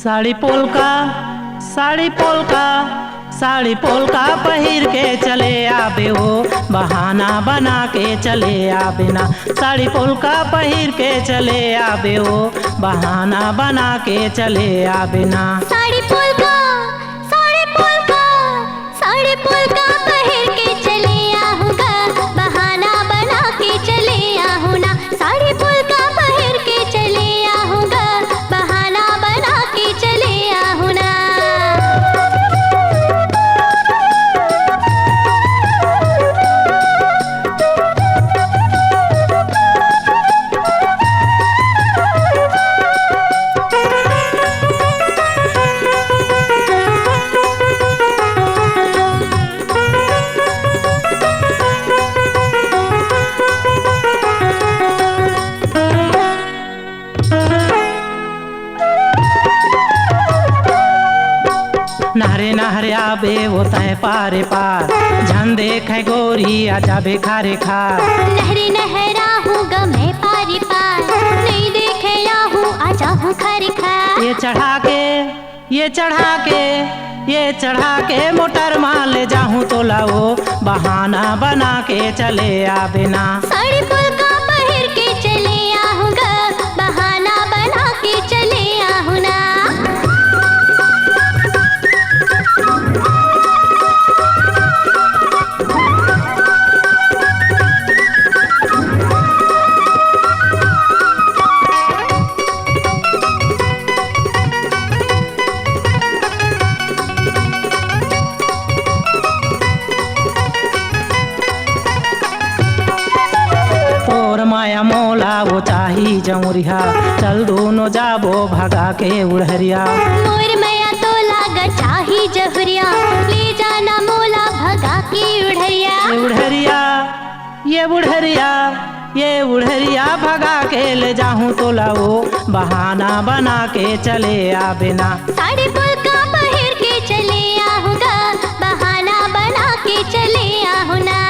Sari polka sari polka sari polka पहिर के चले आबे हो, बहाना बना के चले आबे ना। साड़ी पोलका पहिर के चले आबे हो, बहाना बना के चले आबे ना। Sari polka sari polka sari polka पहिर के चले आहूँगा, बहाना बना के चले आहूँ ना। साड़ी पोलका पहिर के चले आहूँगा, बहाना बना के चले आहूँ ना। नहरे नहरे आबे वो तय पारे पार, झन देखे गोरी आ जाबे खारे खार। नहरे नहरा हूँगा मैं पारी पार, नहीं देखे आहूँ आ जाऊँ खरी खार। ये चढ़ा के ये चढ़ा के ये चढ़ा के मोटर माले जाहूँ तो लाओ, बहाना बना के चले आबे ना। साड़ी पोलका पहिर के चले आहूँगा, बहाना बना के चले आहूँ ना। तोर माया मोला वो चाही जमुरिया, चल दोनों जाबो भगा के उड़हरिया। मोर मैया तो लागा चाही जहरिया, ले जाना मोला भगा के उड़हरिया। ये उड़हरिया ये बुढ़हरिया ये बुढ़हरिया भगा के ले जाहूँ तो लाओ, बहाना बना के चले आबे ना। साड़ी पोलका पहिर के चले आहूँगा, बहाना बना के चले आहूँ ना।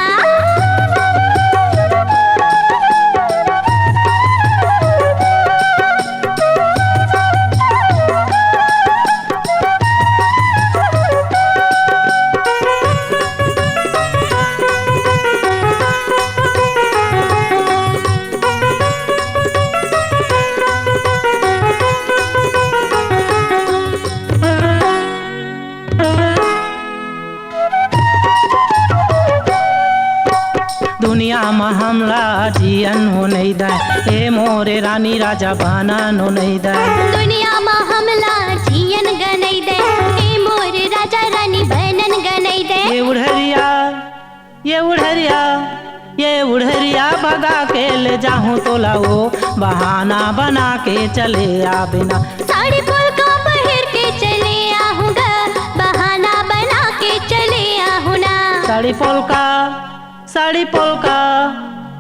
दुनिया में हमला जियन हो नहीं दे, ए मोरे रानी राजा बना नो नहीं दे। दुनिया में हमला जियन गनई दे, ए मोर राजा रानी बनन गनई दे। ये उड़हरिया ये उड़हरिया ये उड़हरिया भगा के ले जाहूँ तो लाओ, बहाना बना के चले आबे ना। साड़ी पोलका पहिर के चले आहूँगा, बहाना बना के चले आहूँ ना। Sari polka sari polka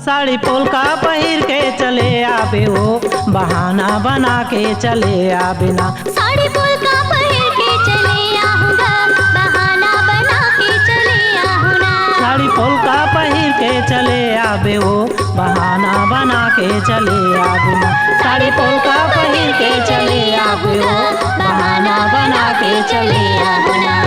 sari polka पहिर के चले आबे हो, बहाना बना के चले आबे ना। साड़ी पोलका पहिर के चले आहूँगा, बहाना बना के चले आहूँ ना। साड़ी पोलका पहिर के चले आबे हो, बहाना बना के चले आबे ना। साड़ी पोलका पहिर के चले आबे हो, बहाना बना के चले आबे ना।